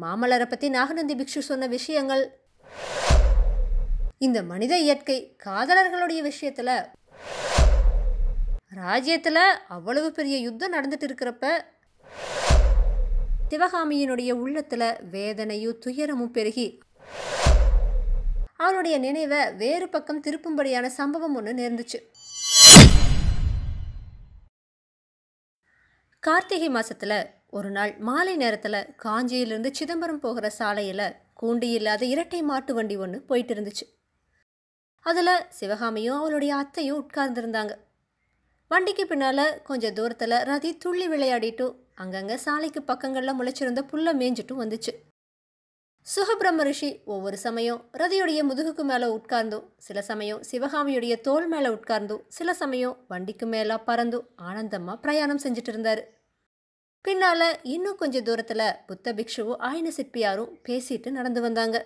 மாமல்லரை பற்றி நாகநந்தி பிக்ஷு சொன்ன விஷயங்கள், இந்த மனித இயற்கை காதலர்களுடைய விஷயத்தில், ராஜ்யத்தில் அவ்வளவு பெரிய யுத்தம் நடந்துட்டு இருக்கிறப்ப சிவகாமியினுடைய உள்ளத்தில் வேதனையும் துயரமும் பெருகி அவளுடைய நினைவை வேறு பக்கம் திருப்பும்படியான சம்பவம் ஒன்று நேர்ந்துச்சு. கார்த்திகை மாசத்துல ஒரு நாள் மாலை நேரத்தில் காஞ்சியிலிருந்து சிதம்பரம் போகிற சாலையில் கூண்டி இல்லாத இரட்டை மாட்டு வண்டி ஒன்று போயிட்டு இருந்துச்சு. அதில் சிவகாமியும் அவளுடைய அத்தையும் உட்கார்ந்துருந்தாங்க. வண்டிக்கு பின்னால் கொஞ்சம் தூரத்தில் ரதி துள்ளி விளையாடிட்டும் அங்கங்கே சாலைக்கு பக்கங்களில் முளைச்சிருந்த புல்லை மேய்ஞ்சிட்டும் வந்துச்சு. சுகபிரம்ம ரிஷி ஒவ்வொரு சமயம் ரதியுடைய முதுகுக்கு மேலே உட்கார்ந்தும், சில சமயம் சிவகாமியுடைய தோல் மேலே உட்கார்ந்தும், சில சமயம் வண்டிக்கு மேலே பறந்தும் ஆனந்தமாக பிரயாணம் செஞ்சுட்டு இருந்தார். பின்னால் இன்னும் கொஞ்சம் தூரத்தில் புத்த பிக்ஷுவும் ஆயன சிற்பியாரும் பேசிட்டு நடந்து வந்தாங்க.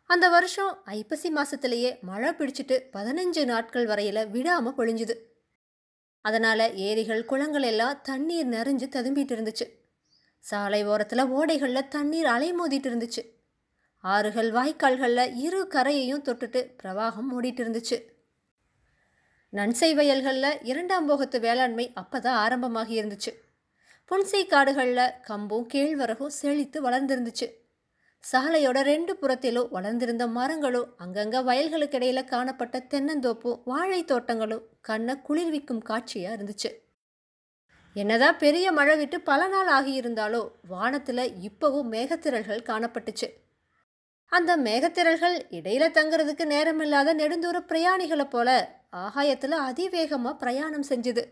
அந்த வருஷம் ஐப்பசி மாதத்துலேயே மழை பிடிச்சிட்டு 15 நாட்கள் வரையில் விடாமல் பொழிஞ்சுது. அதனால் ஏரிகள் குளங்கள் எல்லாம் தண்ணீர் நிறைஞ்சு ததும்பிட்டு இருந்துச்சு. சாலை ஓரத்தில் ஓடைகளில் தண்ணீர் அலைமோதிட்டு இருந்துச்சு. ஆறுகள் வாய்க்கால்களில் இரு கரையையும் தொட்டுட்டு பிரவாகம் மூடிட்டு இருந்துச்சு. நன்சை வயல்களில் 2ஆம் போகத்து வேளாண்மை அப்போ தான் ஆரம்பமாகி இருந்துச்சு. புன்சை காடுகளில் கம்பும் கேழ்வரகும் செழித்து வளர்ந்துருந்துச்சு. சாலையோட 2 புறத்திலும் வளர்ந்திருந்த மரங்களும் அங்கங்கே வயல்களுக்கு இடையில காணப்பட்ட தென்னந்தோப்பும் வாழை தோட்டங்களும் கண்ணை குளிர்விக்கும் காட்சியாக இருந்துச்சு. என்னதான் பெரிய மழை விட்டு பல நாள் ஆகியிருந்தாலோ வானத்தில் இப்போவும் மேகத்திரள்கள் காணப்பட்டுச்சு. அந்த மேகத்திரள்கள் இடையில தங்குறதுக்கு நேரமில்லாத நெடுந்தூர பிரயாணிகளை போல ஆகாயத்தில் அதிவேகமாக பிரயாணம் செஞ்சுது.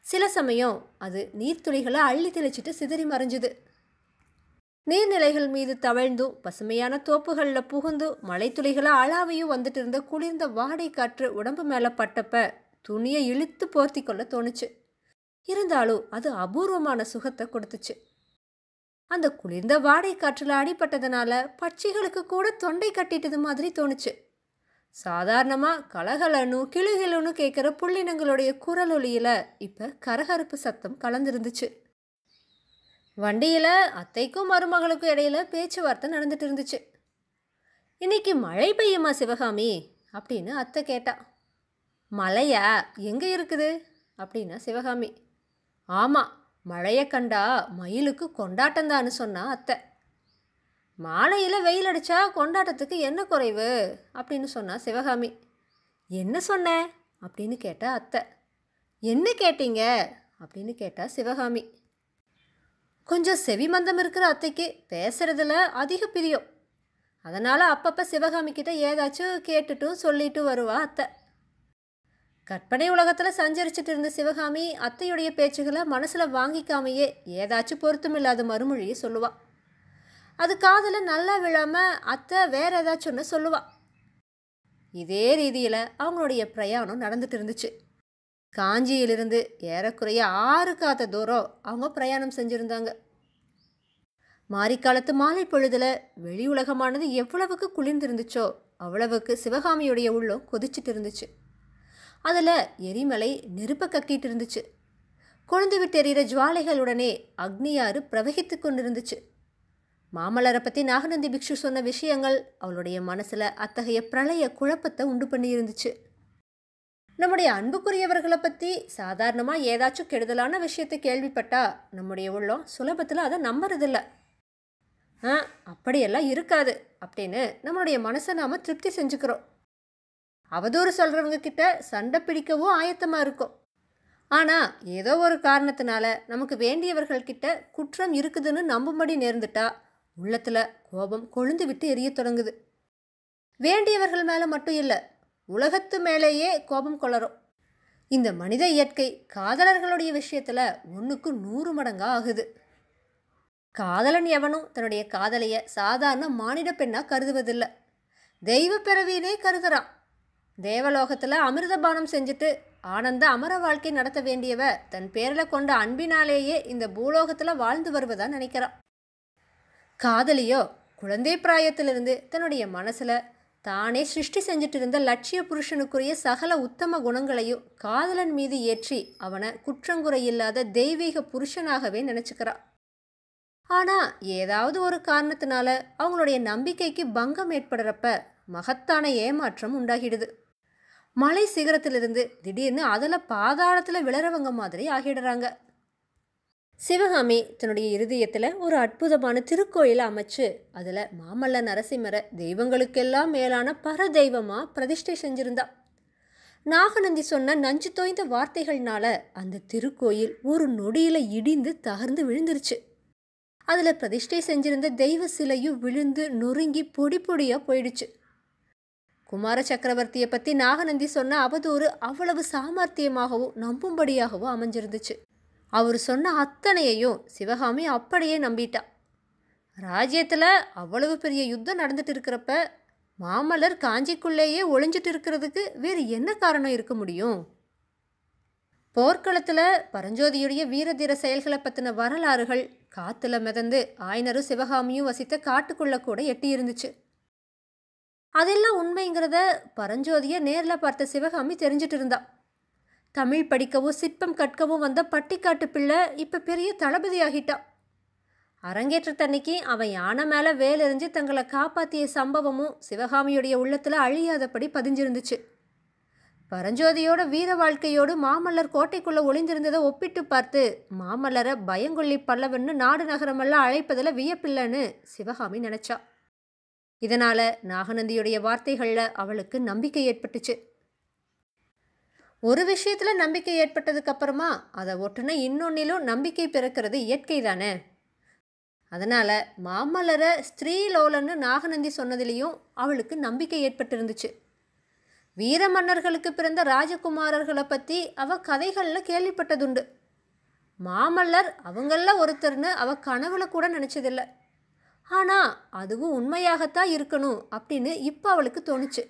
சில சமயம் அது நீர்த்துளிகளை அள்ளி தெளிச்சிட்டு சிதறி மறைஞ்சுது. நீர்நிலைகள் மீது தவழ்ந்தும் பசுமையான தோப்புகளில் புகுந்தும் மலைத்துளிகளை அளாவையும் வந்துட்டு இருந்த குளிர்ந்த வாடை காற்று உடம்பு மேலே பட்டப்ப துணியை இழுத்து போர்த்தி கொள்ள தோணுச்சு. இருந்தாலும் அது அபூர்வமான சுகத்தை கொடுத்துச்சு. அந்த குளிர்ந்த வாடை காற்றில் அடிபட்டதுனால பட்சிகளுக்கு கூட தொண்டை கட்டிட்டது மாதிரி தோணுச்சு. சாதாரணமாக கலகலன்னு கிளுகிளுன்னு கேட்குற புள்ளினங்களுடைய குரல் ஒலியில் இப்போ கரகரப்பு சத்தம் கலந்துருந்துச்சு. வண்டியில் அத்தைக்கும் மருமகளுக்கும் இடையில பேச்சுவார்த்தை நடந்துட்டு இருந்துச்சு. இன்னைக்கு மழை பெய்யுமா சிவகாமி அப்படின்னு அத்தை கேட்டா. மழையா எங்கே இருக்குது அப்படின்னா சிவகாமி. ஆமாம், மழையை கண்டா மயிலுக்கு கொண்டாட்டம்தான்னு சொன்னா அத்தை. மாலையில் வெயில் அடித்தா கொண்டாட்டத்துக்கு என்ன குறைவு அப்படின்னு சொன்னா சிவகாமி. என்ன சொன்னேன் அப்படின்னு கேட்டா அத்தை. என்ன கேட்டீங்க அப்படின்னு கேட்டா சிவகாமி. கொஞ்சம் செவிமந்தம் இருக்கிற அத்தைக்கு பேசுறதுல அதிக பிரியம். அதனால் அப்பப்போ சிவகாமி கிட்ட ஏதாச்சும் கேட்டுட்டும் சொல்லிட்டு வருவா அத்தை. கற்பனை உலகத்தில் சஞ்சரிச்சுட்டு இருந்த சிவகாமி அத்தையுடைய பேச்சுகளை மனசில் வாங்கிக்காமையே ஏதாச்சும் பொருத்தமில்லாத மறுமொழியை சொல்லுவா. அது காதில் நல்லா விழாமல் அத்தை வேற ஏதாச்சும் ஒன்று சொல்லுவா. இதே ரீதியில் அவங்களுடைய பிரயாணம் நடந்துட்டு இருந்துச்சு. காஞ்சியிலிருந்து ஏறக்குறைய 6 காத தூரம் அவங்க பிரயாணம் செஞ்சுருந்தாங்க. மாரிக்காலத்து மாலை பொழுதில் வெளி உலகமானது எவ்வளவுக்கு குளிர்ந்திருந்துச்சோ அவ்வளவுக்கு சிவகாமியுடைய உள்ளம் கொதிச்சுட்டு இருந்துச்சு. அதில் எரிமலை நெருப்பை கக்கிட்டு இருந்துச்சு. கொழுந்து விட்டு எறிகிற ஜுவாலைகளுடனே அக்னியாறு பிரவகித்து கொண்டிருந்துச்சு. மாமல்லரை பற்றி நாகநந்தி பிக்ஷு சொன்ன விஷயங்கள் அவளுடைய மனசில் அத்தகைய பிரளய குழப்பத்தை உண்டு பண்ணி இருந்துச்சு. நம்முடைய அன்புக்குரியவர்களை பற்றி சாதாரணமாக ஏதாச்சும் கெடுதலான விஷயத்தை கேள்விப்பட்டா நம்முடைய உள்ளம் சுலபத்தில் அதை நம்புறதில்ல. அப்படியெல்லாம் இருக்காது அப்படின்னு நம்மளுடைய மனசை நாம் திருப்தி செஞ்சுக்கிறோம். அவதூறு சொல்கிறவங்க கிட்ட சண்டை பிடிக்கவும் ஆயத்தமாக இருக்கும். ஆனால் ஏதோ ஒரு காரணத்தினால நமக்கு வேண்டியவர்கள்கிட்ட குற்றம் இருக்குதுன்னு நம்பும்படி நேர்ந்துட்டா உள்ளத்தில் கோபம் கொழுந்து விட்டு எரிய தொடங்குது. வேண்டியவர்கள் மேலே மட்டும் இல்லை, உலகத்து மேலேயே கோபம் கொளரும். இந்த மனித இயற்கை காதலர்களுடைய விஷயத்தில் 1க்கு 100 மடங்காக ஆகுது. காதலன் எவனும் தன்னுடைய காதலையை சாதாரண மானிட பெண்ணாக கருதுவதில்லை, தெய்வ பிறவியிலே கருதுறான். தேவலோகத்தில் அமிர்தபானம் செஞ்சுட்டு ஆனந்த அமர வாழ்க்கை நடத்த வேண்டியவ தன் பேரில் கொண்ட அன்பினாலேயே இந்த பூலோகத்தில் வாழ்ந்து வருவதா நினைக்கிறான். காதலியோ குழந்தை பிராயத்திலிருந்து தன்னுடைய மனசில் தானே சிருஷ்டி செஞ்சுட்டு இருந்த லட்சிய புருஷனுக்குரிய சகல உத்தம குணங்களையும் காதலன் மீது ஏற்றி அவனை குற்றங்குறை இல்லாத தெய்வீக புருஷனாகவே நினச்சிக்கிறான். ஆனால் ஏதாவது ஒரு காரணத்தினால அவங்களுடைய நம்பிக்கைக்கு பங்கம் ஏற்படுறப்ப மகத்தான ஏமாற்றம் உண்டாகிடுது. மலை சிகரத்திலிருந்து திடீர்னு அதில் பாதாளத்தில் விழறவங்க மாதிரி ஆகிடுறாங்க. சிவகாமி தன்னுடைய இருதயத்தில் ஒரு அற்புதமான திருக்கோயிலை அமைச்சு அதில் மாமல்ல நரசிம்மரை தெய்வங்களுக்கெல்லாம் மேலான பர தெய்வமாக பிரதிஷ்டை செஞ்சிருந்தா. நாகநந்தி சொன்ன நஞ்சு தோய்ந்த வார்த்தைகள்னால அந்த திருக்கோயில் ஒரு நொடியில் இடிந்து தகர்ந்து விழுந்துருச்சு. அதில் பிரதிஷ்டை செஞ்சிருந்த தெய்வ சிலையும் விழுந்து நொறுங்கி பொடி பொடியாக போயிடுச்சு. குமார சக்கரவர்த்தியை பற்றி நாகநந்தி சொன்ன அவதூறு அவ்வளவு சாமர்த்தியமாகவும் நம்பும்படியாகவும் அமைஞ்சிருந்துச்சு. அவர் சொன்ன அத்தனையையும் சிவகாமி அப்படியே நம்பிட்டா. ராஜ்யத்தில் அவ்வளவு பெரிய யுத்தம் நடந்துட்டு இருக்கிறப்ப மாமல்லர் காஞ்சிக்குள்ளேயே ஒளிஞ்சிட்டு இருக்கிறதுக்கு வேறு என்ன காரணம் இருக்க முடியும்? போர்க்களத்தில் பரஞ்சோதியுடைய வீரதீர செயல்களை பற்றின வரலாறுகள் காத்துல மிதந்து ஆயனரும் சிவகாமியும் வசித்த காட்டுக்குள்ள கூட எட்டி இருந்துச்சு. அதெல்லாம் உண்மைங்கிறத பரஞ்சோதியை நேரில் பார்த்த சிவகாமி தெரிஞ்சிட்டு இருந்தா. தமிழ் படிக்கவும் சிற்பம் கற்கவும் வந்த பட்டிக்காட்டு பிள்ளை இப்போ பெரிய தளபதி ஆகிட்டா. அரங்கேற்றத்தன்னைக்கு அவன் யானை மேலே வேலெறிஞ்சு தங்களை காப்பாற்றிய சம்பவமும் சிவகாமியுடைய உள்ளத்தில் அழியாதபடி பதிஞ்சிருந்துச்சு. பரஞ்சோதியோட வீர வாழ்க்கையோடு மாமல்லர் கோட்டைக்குள்ளே ஒளிந்திருந்ததை ஒப்பிட்டு பார்த்து மாமல்லரை பயங்கொள்ளி பல்லவன்னு நாடு நகரமெல்லாம் அழைப்பதில் வியப்பில்லைன்னு சிவகாமி நினச்சா. இதனால் நாகநந்தியுடைய வார்த்தைகளில் அவளுக்கு நம்பிக்கை ஏற்பட்டுச்சு. ஒரு விஷயத்தில் நம்பிக்கை ஏற்பட்டதுக்கு அப்புறமா அதை ஒட்டுன இன்னொன்னிலும் நம்பிக்கை பிறக்கிறது இயற்கை தானே. அதனால் மாமல்லரை ஸ்திரீலோலன்னு நாகநந்தி சொன்னதிலையும் அவளுக்கு நம்பிக்கை ஏற்பட்டிருந்துச்சு. வீர மன்னர்களுக்கு பிறந்த ராஜகுமாரர்களை பற்றி அவள் கதைகளில் கேள்விப்பட்டதுண்டு. மாமல்லர் அவங்களில் ஒருத்தர்னு அவள் கனவுல கூட நினச்சதில்லை. ஆனால் அதுவும் உண்மையாகத்தான் இருக்கணும் அப்படின்னு இப்போ அவளுக்கு தோணுச்சு.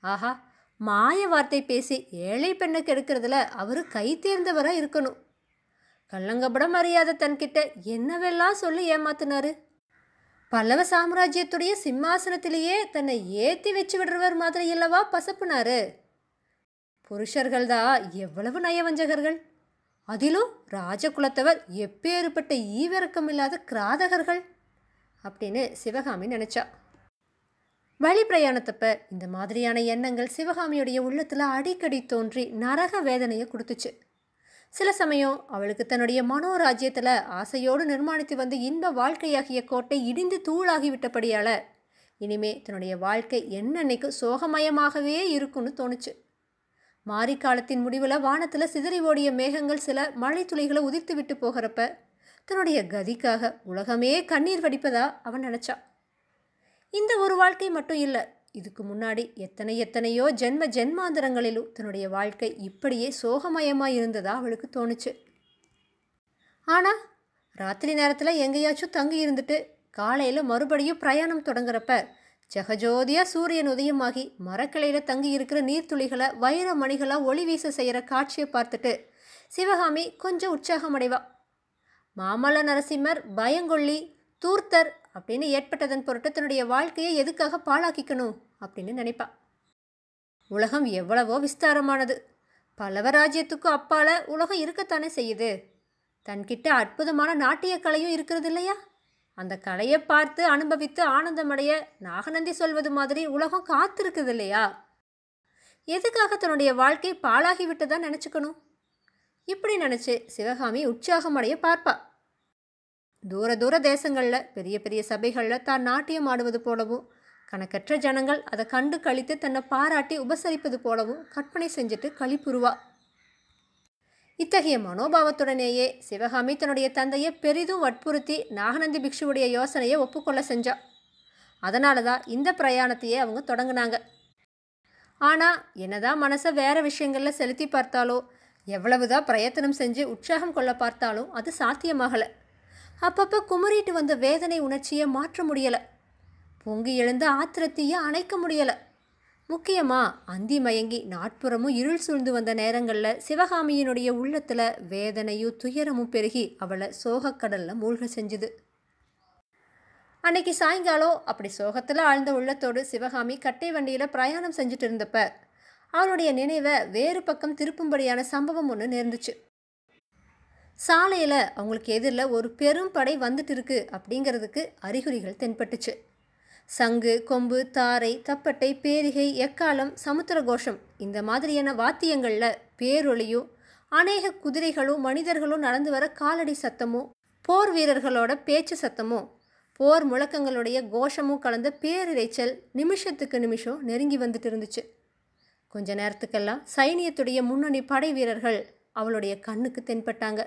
ஆஹா, மாய வார்த்தை பேசி ஏழை பெண்ணை கெடுக்கிறதுல அவர் கை தேர்ந்தவராக இருக்கணும். கள்ளங்கபடம் அறியாத தன்கிட்ட என்னவெல்லாம் சொல்லி ஏமாத்தினாரு. பல்லவ சாம்ராஜ்யத்துடைய சிம்மாசனத்திலேயே தன்னை ஏற்றி வச்சு விடுறவர் மாதிரி இல்லவா பசப்புனாரு. புருஷர்கள் தான் எவ்வளவு நயவஞ்சகர்கள், அதிலும் ராஜகுலத்தவர் எப்பேறுபட்ட ஈவிரக்கம் இல்லாத கிராதகர்கள் அப்படின்னு சிவகாமி நினச்சா. வழி பிரயாணத்தப்ப இந்த மாதிரியான எண்ணங்கள் சிவகாமியுடைய உள்ளத்தில் அடிக்கடி தோன்றி நரக வேதனையை கொடுத்துச்சு. சில சமயம் அவளுக்கு தன்னுடைய மனோராஜ்யத்தில் ஆசையோடு நிர்மாணித்து வந்து இன்ப வாழ்க்கையாகிய கோட்டை இடிந்து தூளாகிவிட்டபடியால் இனிமே தன்னுடைய வாழ்க்கை என்னன்னைக்கு சோகமயமாகவே இருக்குன்னு தோணுச்சு. மாரிக்காலத்தின் முடிவில் வானத்தில் சிதறி ஓடிய மேகங்கள் சில மழை துளிகளை உதிர்த்து விட்டு போகிறப்ப தன்னுடைய கதிக்காக உலகமே கண்ணீர் வடிப்பதா அவன் நினச்சா. இந்த ஒரு வாழ்க்கை மட்டும் இல்லை, இதுக்கு முன்னாடி எத்தனையோ ஜென்மாந்தரங்களிலும் தன்னுடைய வாழ்க்கை இப்படியே சோகமயமாக இருந்ததா அவளுக்கு தோணுச்சு. ஆனால் ராத்திரி நேரத்தில் எங்கேயாச்சும் தங்கி இருந்துட்டு காலையில் மறுபடியும் பிரயாணம் தொடங்குறப்ப ஜெகஜோதியாக சூரியன் உதயமாகி மரக்கிளையில் தங்கி இருக்கிற நீர்த்துளிகளை வைர மணிகளாக ஒளி வீச செய்கிற காட்சியை பார்த்துட்டு சிவகாமி கொஞ்சம் உற்சாகமடைவா. மாமல்ல நரசிம்மர் பயங்கொள்ளி தூர்த்தர் அப்படின்னு ஏற்பட்டதன் பொருட்டு தன்னுடைய வாழ்க்கையை எதுக்காக பாழாக்கிக்கணும் அப்படின்னு நினைப்பா. உலகம் எவ்வளவோ விஸ்தாரமானது. பல்லவ ராஜ்யத்துக்கு அப்பால உலகம் இருக்கத்தானே செய்யுது. தன்கிட்ட அற்புதமான நாட்டிய கலையும் இருக்கிறது இல்லையா? அந்த கலையை பார்த்து அனுபவித்து ஆனந்தமடைய நாகநந்தி சொல்வது மாதிரி உலகம் காத்திருக்குது இல்லையா? எதுக்காக தன்னுடைய வாழ்க்கை பாழாகி விட்டுதான் நினச்சிக்கணும்? இப்படி நினச்சி சிவகாமி உற்சாகமடைய பார்ப்பா. தூர தேசங்களில் பெரிய பெரிய சபைகளில் தான் நாட்டியம் ஆடுவது போலவும் கணக்கற்ற ஜனங்கள் அதை கண்டு கழித்து தன்னை பாராட்டி உபசரிப்பது போலவும் கற்பனை செஞ்சுட்டு களிப்புருவா. இத்தகைய மனோபாவத்துடனேயே சிவகாமி தன்னுடைய தந்தையை பெரிதும் வற்புறுத்தி நாகநந்தி பிக்ஷுவுடைய யோசனையை ஒப்புக்கொள்ள செஞ்சா. அதனால தான் இந்த பிரயாணத்தையே அவங்க தொடங்கினாங்க. ஆனால் என்னதான் மனசை வேறு விஷயங்களில் செலுத்தி பார்த்தாலோ, எவ்வளவுதான் பிரயத்தனம் செஞ்சு உற்சாகம் கொள்ள பார்த்தாலும் அது சாத்தியமாகலை. அப்பப்போ குமரிட்டு வந்த வேதனை உணர்ச்சியை மாற்ற முடியலை. பொங்கி எழுந்த ஆத்திரத்தையே அணைக்க முடியலை. முக்கியமாக அந்தி மயங்கி நாட்புறமும் இருள் சூழ்ந்து வந்த நேரங்களில் சிவகாமியினுடைய உள்ளத்தில் வேதனையும் துயரமும் பெருகி அவளை சோகக்கடலில் மூழ்க செஞ்சுது. அன்னைக்கு சாயங்காலம் அப்படி சோகத்தில் ஆழ்ந்த உள்ளத்தோடு சிவகாமி கட்டை வண்டியில் பிரயாணம் செஞ்சுட்டு இருந்தப்ப அவளுடைய நினைவை வேறு பக்கம் திருப்பும்படியான சம்பவம் ஒன்று நேர்ந்துச்சு. சாலையில் அவங்களுக்கு எதிரில் ஒரு பெரும் படை வந்துட்டு இருக்கு அப்படிங்கிறதுக்கு அறிகுறிகள் தென்பட்டுச்சு. சங்கு, கொம்பு, தாரை, தப்பட்டை, பேரிகை, எக்காலம், சமுத்திர கோஷம் இந்த மாதிரியான வாத்தியங்களில் பேரொளியும், அநேக குதிரைகளும் மனிதர்களும் நடந்து வர காலடி சத்தமும், போர் வீரர்களோட பேச்சு சத்தமும், போர் முழக்கங்களுடைய கோஷமும் கலந்த பேரிரைச்சல் நிமிஷத்துக்கு நிமிஷம் நெருங்கி வந்துட்டு இருந்துச்சு. கொஞ்ச நேரத்துக்கெல்லாம் சைனியத்துடைய முன்னணி படை வீரர்கள் அவளுடைய கண்ணுக்கு தென்பட்டாங்க.